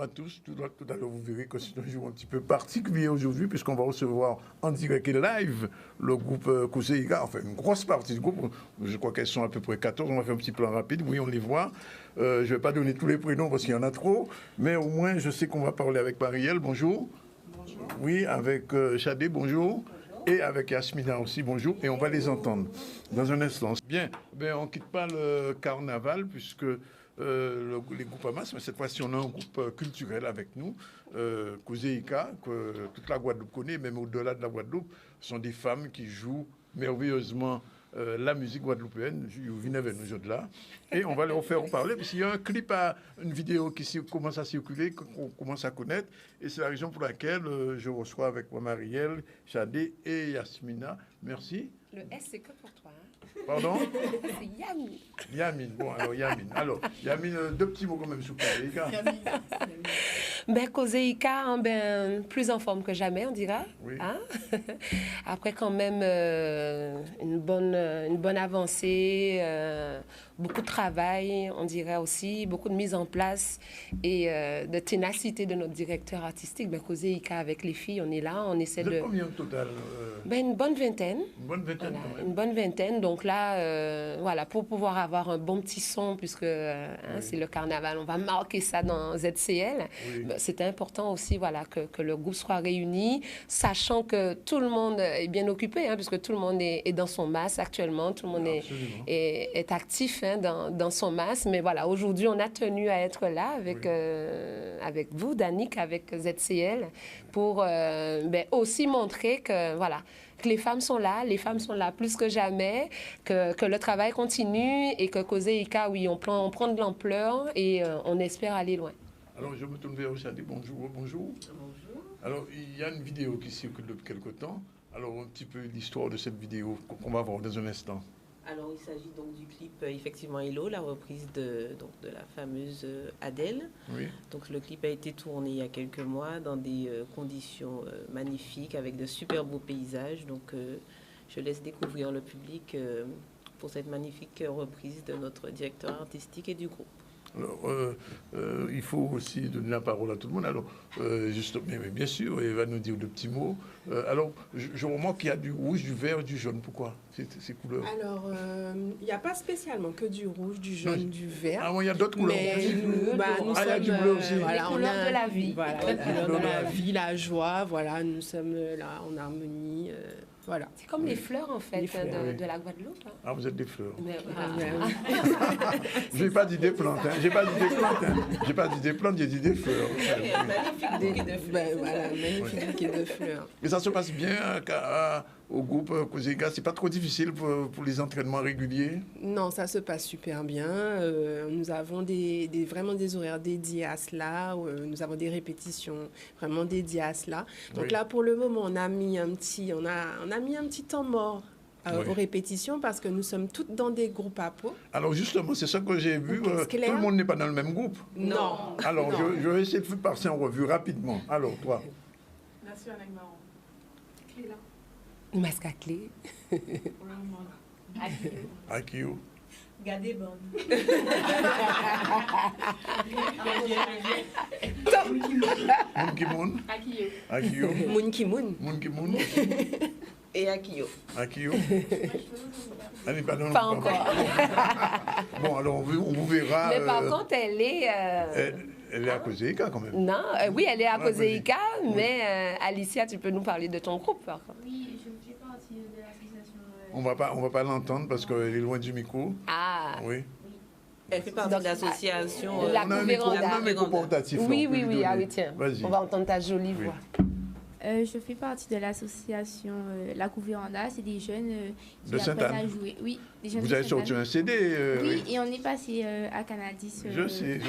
à tous. Tout à l'heure, vous verrez que c'est un jour un petit peu particulier aujourd'hui, puisqu'on va recevoir en direct et live le groupe Kozeïka, enfin une grosse partie du groupe. Je crois qu'elles sont à peu près 14. On va faire un petit plan rapide. Oui, on les voit. Je ne vais pas donner tous les prénoms parce qu'il y en a trop, mais au moins, je sais qu'on va parler avec Marielle. Bonjour. Bonjour. Oui, avec Chadé, bonjour. Et avec Yasmina aussi, bonjour. Et on va les entendre dans un instant. Bien, on ne quitte pas le carnaval, puisque les groupes Hamas, mais cette fois-ci, on a un groupe culturel avec nous, Kozeïka, que toute la Guadeloupe connaît, même au-delà de la Guadeloupe, ce sont des femmes qui jouent merveilleusement la musique guadeloupéenne. Vous venez avec nous autres là. Et on va leur faire parler, parce qu'il y a un clip, une vidéo qui commence à circuler, qu'on commence à connaître. Et c'est la raison pour laquelle je reçois avec moi Marielle, Chadé et Yasmina. Merci. Le S, c'est que pour toi. Hein. Pardon? C'est Yamine. Yamine. Bon, alors Yamine. Alors, Yamine, deux petits mots quand même sur Kozeïka. Kozeïka, plus en forme que jamais, on dira. Oui. Hein? Après, quand même, une bonne avancée, beaucoup de travail, on dirait aussi, beaucoup de mise en place et de ténacité de notre directeur artistique. Kozeïka, avec les filles, on est là, on essaie de... Combien au total? Une bonne vingtaine. Une bonne vingtaine, voilà, quand même. Une bonne vingtaine. Donc là, voilà, pour pouvoir avoir un bon petit son, puisque c'est le carnaval, on va marquer ça dans ZCL. Oui. C'est important aussi, voilà, que le groupe soit réuni, sachant que tout le monde est bien occupé, puisque tout le monde est dans son masse actuellement, tout le monde est actif dans son masse. Mais voilà, aujourd'hui, on a tenu à être là avec vous, Danick, avec ZCL, pour aussi montrer que, voilà, que les femmes sont là plus que jamais, que le travail continue et que Kozeïka, oui, on prend de l'ampleur et on espère aller loin. Alors, je me tourne vers Chadé. Bonjour. Bonjour. Alors, il y a une vidéo qui circule depuis quelque temps. Alors, un petit peu l'histoire de cette vidéo qu'on va voir dans un instant. Alors, il s'agit donc du clip, effectivement, Hello, la reprise de la fameuse Adèle. Oui. Donc, le clip a été tourné il y a quelques mois dans des conditions magnifiques, avec de super beaux paysages. Donc, je laisse découvrir le public pour cette magnifique reprise de notre directeur artistique et du groupe. Alors, il faut aussi donner la parole à tout le monde. Alors, mais bien sûr, il va nous dire de petits mots. Alors, je remarque qu'il y a du rouge, du vert, du jaune. Pourquoi ces couleurs? Alors, il n'y a pas spécialement que du rouge, du jaune, du vert. Ah, bon, il y a d'autres couleurs. Mais nous il y a du bleu aussi. Voilà, les couleurs de la vie. Voilà, les couleurs de la vie, la joie. Voilà, nous sommes là en harmonie. Voilà. C'est comme les fleurs, en fait, fleurs, de la Guadeloupe. Ah, vous êtes des fleurs. Je n'ai pas dit des plantes. J'ai pas dit des plantes, j'ai dit des fleurs. Magnifique bouquet de fleurs. Voilà, magnifique bouquet de fleurs. Mais ça se passe bien au groupe Kozeïka. C'est pas trop difficile pour les entraînements réguliers? Non, ça se passe super bien. Nous avons vraiment des horaires dédiés à cela. Nous avons des répétitions vraiment dédiées à cela. Donc là, pour le moment, on a mis un petit temps mort aux répétitions parce que nous sommes toutes dans des groupes à peau. Alors justement, c'est ça que j'ai vu. Tout le monde n'est pas dans le même groupe. Non. Alors, je vais essayer de faire passer en revue rapidement. Alors, toi. Nation avec Maron. Clé là. Masque à clé. Akio. Gardez bon. Moun ki moun. Akio. Moun ki moun. Moun ki moun. Et Akio. Akio. Elle n'est pas dans le Pas encore. Bon, alors on vous verra. Mais par contre, elle est... Elle est à Kozeïka quand même. Non, oui, elle est à Kozeïka, mais Alicia, tu peux nous parler de ton groupe, par contre. Oui, je fais partie de l'association. On va pas l'entendre parce qu'elle est loin du micro. Ah. Oui. Elle fait partie de l'association. La On a un micro portatif. Oui. Ah oui, tiens. Vas-y. On va entendre ta jolie voix. Je fais partie de l'association La Gouvernanda. C'est des jeunes qui de apprennent à jouer. Oui, des jeunes Vous de avez sorti un CD Oui, et on est passé à Canadis. Je sais. Non,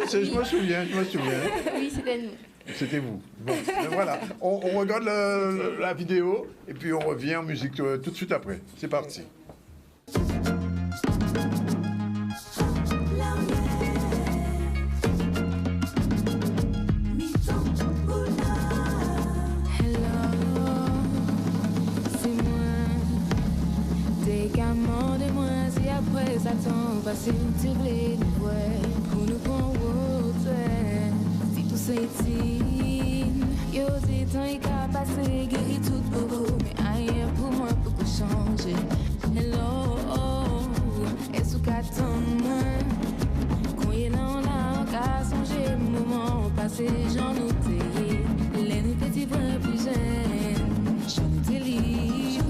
je me souviens. Oui, c'était nous. C'était vous. Bon, voilà. On regarde la vidéo et puis on revient en musique tout de suite après. C'est parti. Demande-moi si après ça tombe, pas si tu voulais nous voir. Pour nous prendre Yo dis tant il a passé, guéri tout beaucoup, mais rien pour moi pour changer. Hello, est-ce que t'attends? Quand il est là, on a songé, moment passé, j'en oublié. Les nous petits vrais plus jeunes, j'en oublié.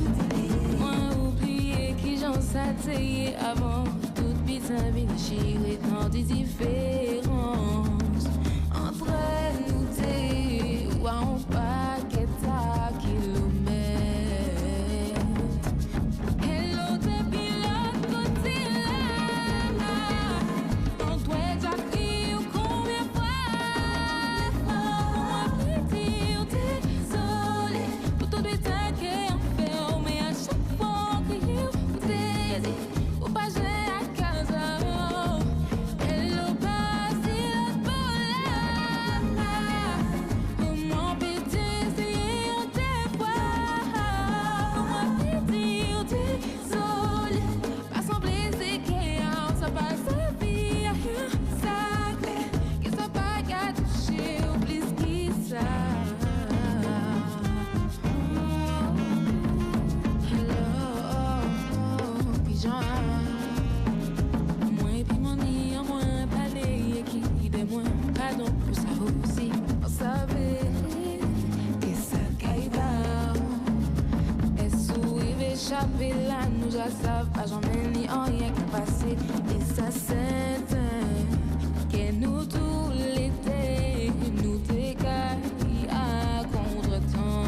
Moi oublié qui j'en s'atteignait avant, toute putain, bien déchirée, tant de différences entre nous deux, ou un paquet à kilomètres. Hello, depuis l'autre côté là, on doit déjà crier combien de fois. On va dire désolé pour tout le temps qu'on fait, mais à chaque fois qu'on crie, on t'aide, ou pas j'ai à casa. Hello, là, nous já savons, pas jamais ni rien qui passé. Et ça c'est que nous tous l'été, nous décaillons à contre-temps.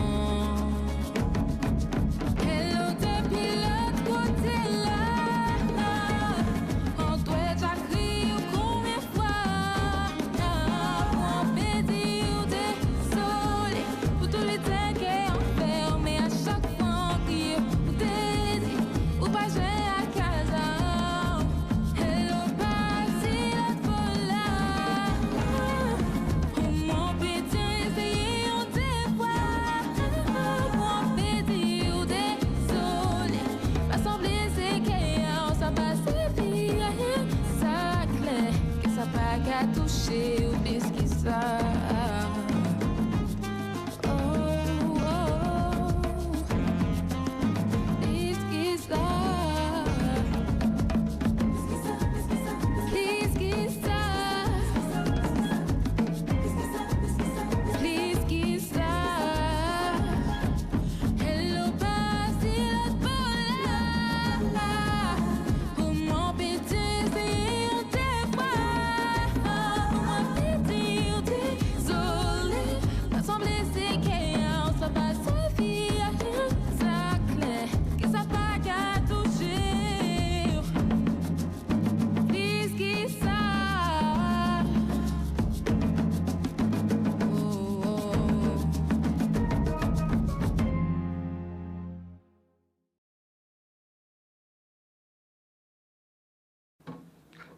Hello, depuis l'autre côté là, on doit déjà crier combien de fois. Pour pédir désolé pour tous les temps qu'on fait, mais à chaque fois crier. Ou pas j'ai à casa. Hello, pas si la folle. Mon petit essayé, on te voit. Mon petit ou désolé. Pas sembler c'est qu'il ça passe vie. Ça clair que ça pas qu'à toucher ou bien ce qui ça.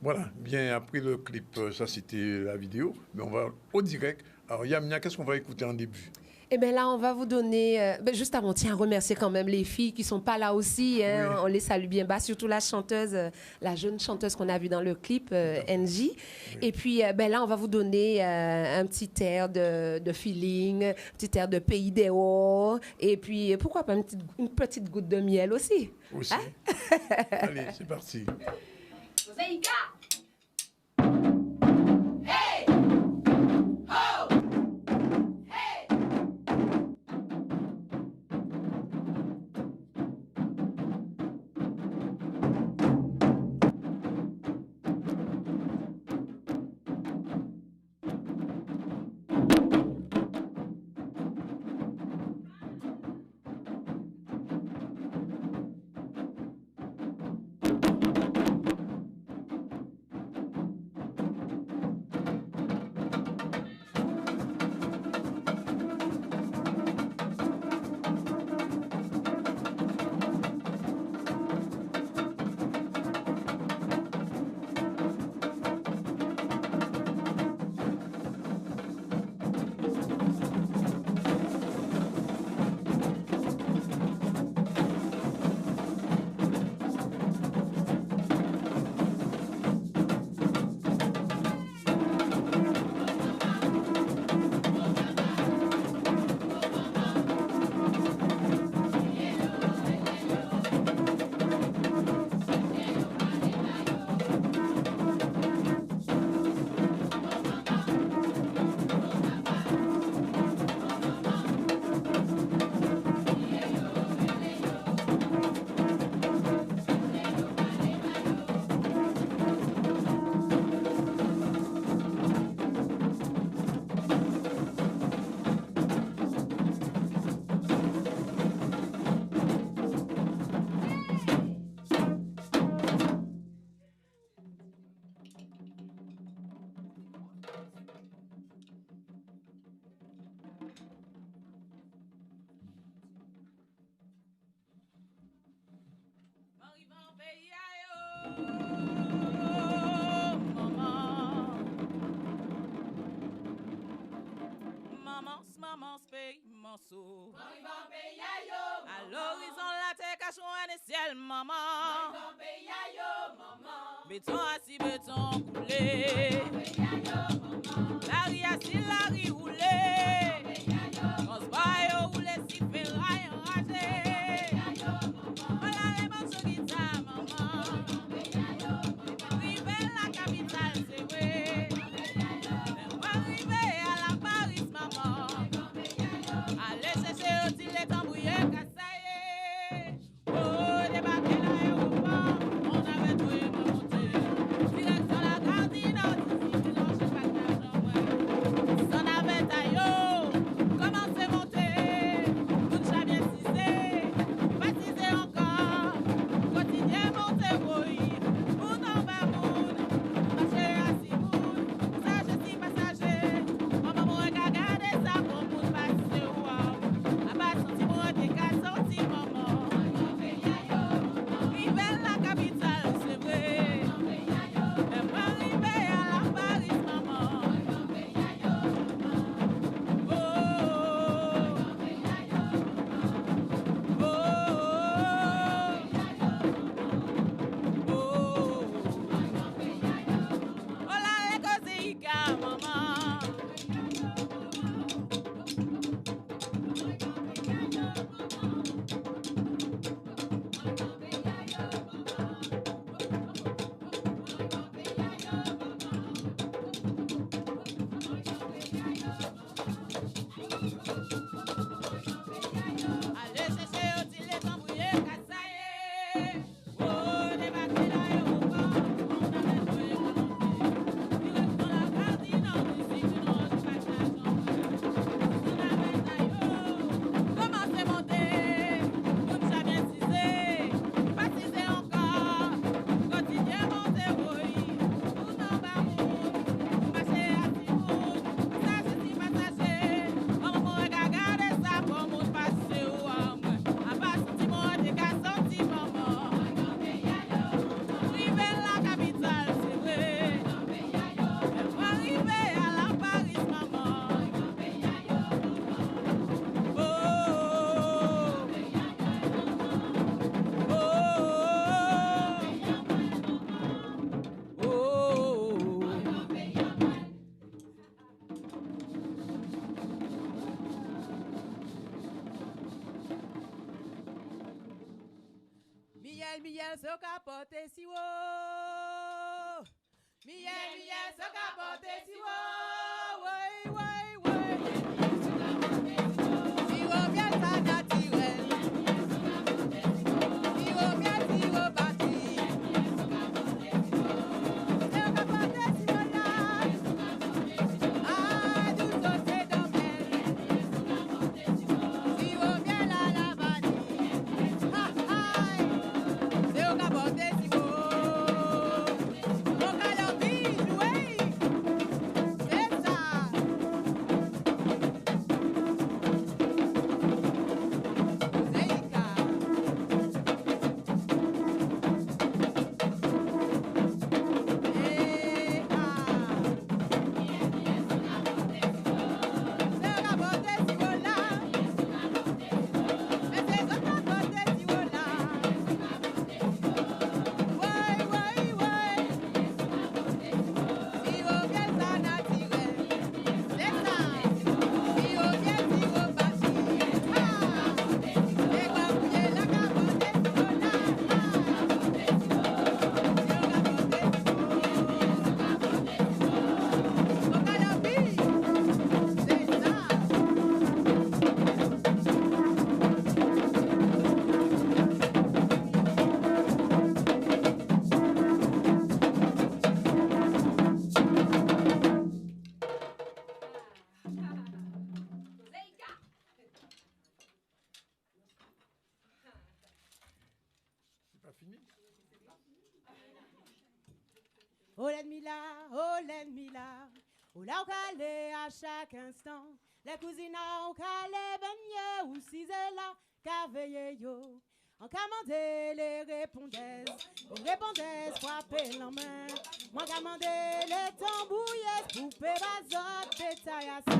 Voilà, bien après le clip, ça c'était la vidéo, mais on va au direct. Alors Yamina, qu'est-ce qu'on va écouter en début? Eh bien là, on va vous donner... juste avant, tiens, remercier quand même les filles qui ne sont pas là aussi. Hein, oui. On les salue bien bas, surtout la chanteuse, la jeune chanteuse qu'on a vue dans le clip, NJ. Oui. Et puis là, on va vous donner un petit air de feeling, un petit air de pays des hauts. Et puis, pourquoi pas une petite goutte de miel aussi. Aussi. Hein? Allez, c'est parti. Mosaïka! morceau. À l'horizon, la terre cache un ciel, maman. Béton assis, béton coulé. La ri assis, la ri roulé. On se bat, roulé, si ferraille enragé. Voilà les morceaux qui t'a, maman. Rive la capitale, c'est vrai. Arrivé à la Paris, maman. Allez chercher aussi les tambouillés, cassaillés. Oh, débarquer l'aéroport, on avait tout monté. Direction la Gardine, d'ici, non, je pas d'argent, ouais. S'en avait taillot, comment c'est monté? Tout ça bien cisé, pas cisé encore. Quotidien monté, oui. Moun en bas, moun, marché à six moun. Passager, si passager, maman, moi, regarder ça pour moun passer, wow. A pas senti, moi, t'es qu'à sortir, maman. Rive la capitale, c'est vrai. Et moi, rive à la Paris, maman. Oh, oh, oh, oh. Oh là, les cosica, maman. Allez chercher aussi les tambouillés, cassaillés. Oh, débarquer l'aéroport, on avait tout économisé. Direction la Gardine, d'ici, non, je pas d'argent. On avait taillot, comment c'est monté? Tout ça bien cisé, pas cisé encore. Quotidien monté, oui. Tout en bas, moun, marché à six moun. Passager, si passager, maman, moi, regarder ça pour moun passer, wow, moi. A pas senti, moi, t'es qu'à sortir, maman. Rive la capitale, c'est vrai. Arrivé à la Paris, maman. Oh, oh, oh, oh, oh. Miel, miel, so capote si wo. Miel, miel, so capote si wo. Way, way, way. Si wo miel sa naturel. Si wo miel, si wo bati. So capote si wo la. Ah, douce c'est dommel. Si wo miel à la vanille. Ha, ha. C'est au capote si wo. Au calopige, oui. C'est ça. Zeika. Eh, ah. C'est au capote si wo la. Mais c'est au capote si wo la. Ouais, ouais, ouais. Si vous bien ça naturel, c'est ça. Si vous bien, si vous bâti, ah. Et quand vous y la capote, si vous la, ah. Si vous capote, au canopie, c'est ça. C'est pas fini. Oh l'ennemi là, oh l'ennemi là, oh là au calé à chaque instant. Les cousines au calé baigné ou si c'est là qu'a veillé yo. En commandé les répondaises, frapper la main. Moi commandé les tambouilles, poupées bazot, détail à ça.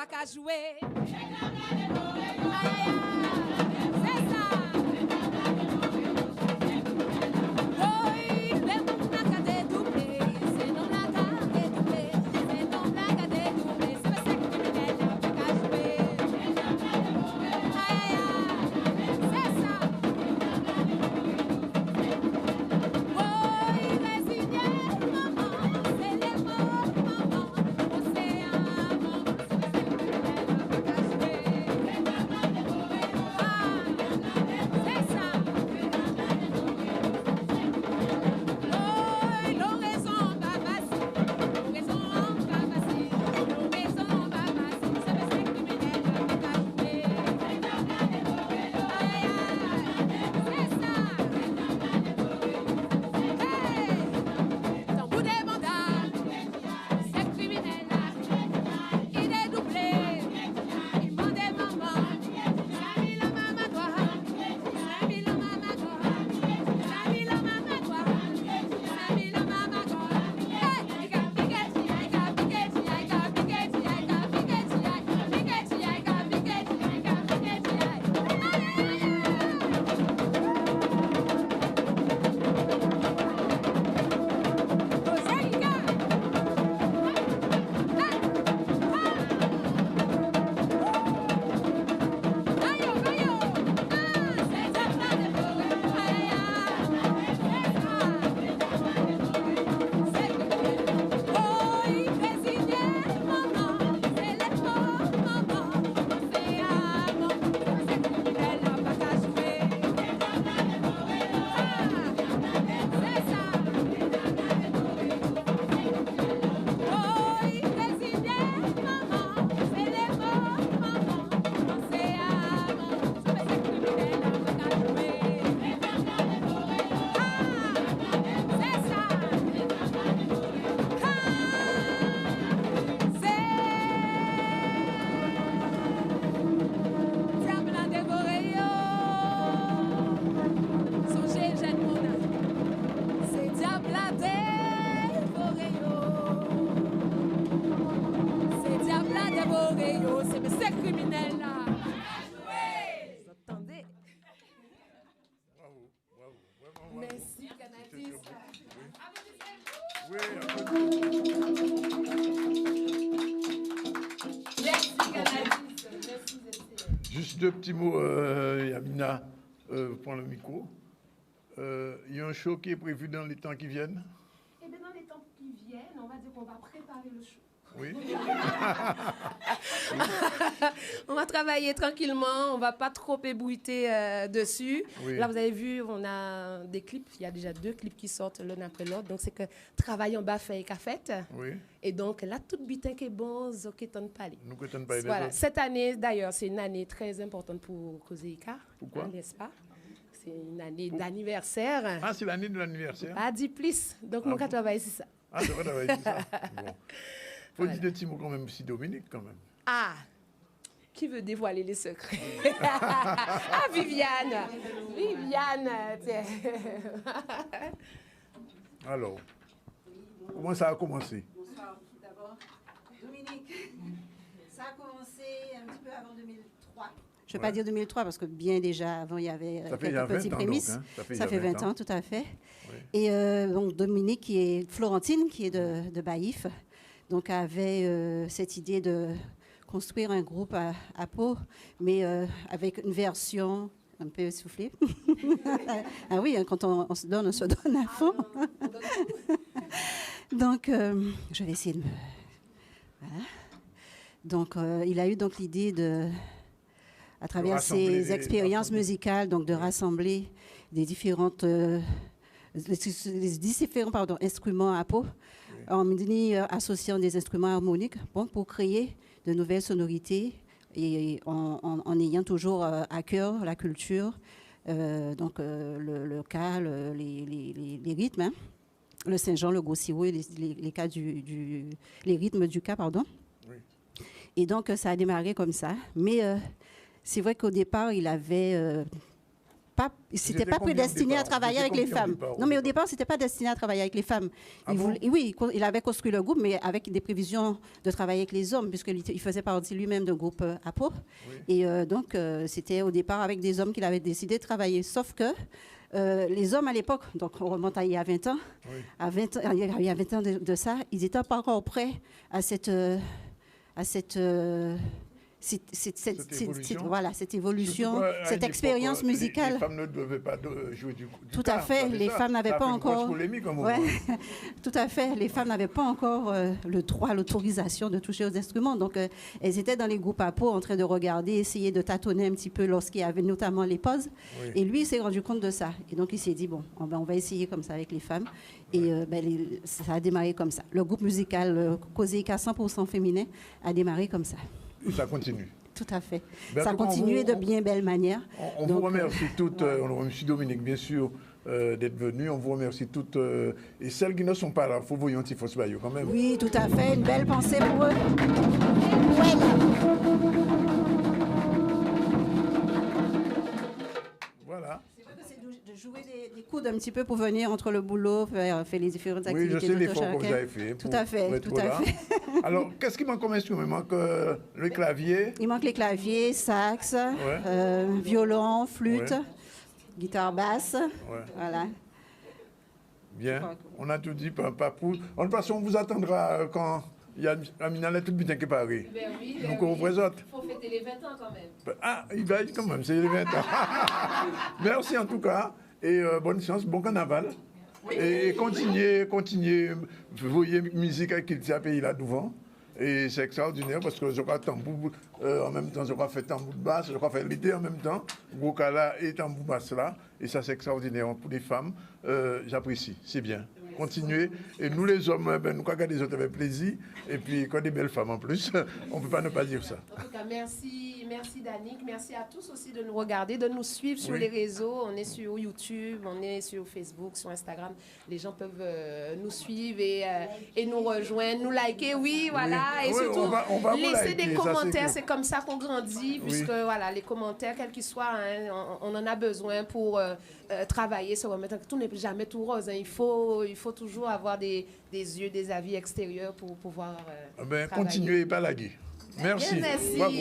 pas qu'à jouer. C'est ça. Oui, les mots n'a qu'à dédoubler. C'est non n'a qu'à dédoubler. C'est non n'a qu'à dédoubler. C'est parce que criminel n'a pas qu'à jouer. C'est ça. Oui, résigné, maman. C'est les mots, maman. Océan, maman. C'est parce que criminel n'a pas qu'à jouer. C'est ça. Oui, l'oraison va passer. L'oraison va passer. L'oraison va passer. C'est parce que criminel n'a pas qu'à jouer. C'est ça. Hey, dans bout des mandats, c'est criminel là. Il est doublé. Il mandait maman. Sami la maman toi. Sami la maman toi. Sami la maman toi. Sami la maman toi. Hey, I got piquetti, I got piquetti, I got piquetti, I got piquetti, I got piquetti, I got piquetti, I got piquetti, c'est mais c'est criminel là. Vous entendez? Bravo, bravo, vraiment bravo. Merci, Canatis. Oui, Merci, Canatis. Merci, juste deux petits mots, Yamina, prends le micro. Il y a un show qui est prévu dans les temps qui viennent. Et bien, dans les temps qui viennent, on va dire qu'on va préparer le show. Oui. On va travailler tranquillement, on va pas trop ébruiter dessus. Oui. Là, vous avez vu, on a des clips. Il y a déjà 2 clips qui sortent l'un après l'autre. Donc, c'est que travail en bas fait et fait. Oui. Et donc, là, tout bitin qui est bon, zoké ton palais. Nous que t'en parles des Voilà. autres. Cette année, d'ailleurs, c'est une année très importante pour Kozeïka. Pourquoi? N'est-ce pas? C'est une année d'anniversaire. Ah, c'est l'année de l'anniversaire. Pas 10 plus. Donc, mon travail, c'est ça. Ah, c'est vrai d'avoir dit ça. Bon. Faut dire des petits mots quand même, si Dominique, quand même. Ah! Qui veut dévoiler les secrets? Ah, Viviane! Viviane! Tiens. Alors, comment ça a commencé? Bonsoir tout d'abord. Dominique, ça a commencé un petit peu avant 2003. Je ne vais pas dire 2003 parce que bien déjà avant, il y avait quelques petits prémices. Donc, hein? Ça fait 20 ans, tout à fait. Oui. Et donc Dominique, qui est Florentine, qui est de Baïf, donc avait cette idée de construire un groupe à Pau, mais avec une version un peu essoufflée. Ah oui, hein, quand on se donne à fond. Donc, je vais essayer de me... Voilà. Donc, il a eu donc l'idée de, à travers ses expériences musicales, donc de rassembler des différentes, les différents instruments à Pau, en associant des instruments harmoniques, bon, pour créer de nouvelles sonorités et en ayant toujours à cœur la culture, donc le cas, les rythmes, hein, le Saint-Jean, le Gossiro, les cas les rythmes du cas, pardon. Oui. Et donc ça a démarré comme ça, mais c'est vrai qu'au départ il avait c'était pas prédestiné à travailler avec les femmes. Non, mais au départ, c'était pas destiné à travailler avec les femmes. Oui, il avait construit le groupe, mais avec des prévisions de travailler avec les hommes, puisqu'il faisait partie lui-même d'un groupe APO. Oui. Et donc, c'était au départ avec des hommes qu'il avait décidé de travailler. Sauf que les hommes à l'époque, donc on remonte à il y a 20 ans, il y a 20 ans de ça, ils n'étaient pas encore prêts à cette évolution, cette expérience musicale. Les femmes ne devaient pas jouer du Tout à fait, les femmes n'avaient pas encore. Tout à fait, les femmes n'avaient pas encore le droit, l'autorisation de toucher aux instruments. Donc, elles étaient dans les groupes à peau en train de regarder, essayer de tâtonner un petit peu lorsqu'il y avait notamment les pauses. Oui. Et lui, il s'est rendu compte de ça. Et donc, il s'est dit, bon, on va essayer comme ça avec les femmes. Et ça a démarré comme ça. Le groupe musical Koseïka 100% féminin a démarré comme ça. Et ça continue. Tout à fait. Ça a continué de bien belle manière. On vous remercie toutes. On remercie Dominique, bien sûr, d'être venu. On vous remercie toutes. Et celles qui ne sont pas là, il faut vous y antifos bayo quand même. Oui, tout à fait. Une belle pensée pour eux. Voilà. De jouer des coudes un petit peu pour venir entre le boulot, faire les différentes activités. Oui, je sais l'effort que vous avez fait. Tout à fait, tout à fait. Alors, qu'est-ce qui manque comme instrument? Il manque le clavier. Il manque les claviers, sax, violon, flûte, guitare basse. Voilà. Bien, on a tout dit, papou. En toute façon, on vous attendra quand il y a Amina tout bien qui paraît. Ben oui, donc on vous présente. Il faut fêter les 20 ans quand même. Ah, il va quand même, c'est les 20 ans. Merci en tout cas, et bonne chance, bon carnaval. Oui. Et continuez, vous voyez musique avec qui a pays là devant. Et c'est extraordinaire parce que je crois tambour, en même temps, je crois faire tambour basse, je crois faire l'idée en même temps, Gokala et tambour basse là. Et ça, c'est extraordinaire pour les femmes. J'apprécie, c'est bien. Continuez. Et nous, les hommes, nous, quand les autres avec plaisir. Et puis, quand des belles femmes en plus, on ne peut pas ne pas dire ça. En tout cas, merci Danick. Merci à tous aussi de nous regarder, de nous suivre sur les réseaux. On est sur YouTube, on est sur Facebook, sur Instagram. Les gens peuvent nous suivre et nous rejoindre, nous liker. Oui, voilà. Oui. Et surtout, on va laisser des commentaires. C'est comme ça qu'on grandit, puisque voilà, les commentaires, quels qu'ils soient, on en a besoin pour travailler, se remettre. Tout n'est jamais tout rose. Il faut toujours avoir des yeux, des avis extérieurs pour pouvoir travailler. Continuez, pas laguer. Merci. Merci. Bravo.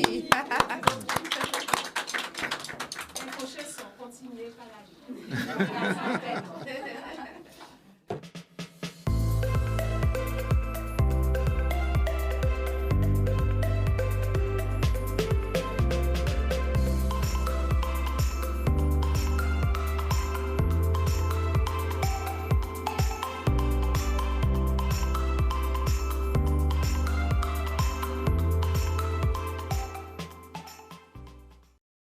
Continuez, pas laguer.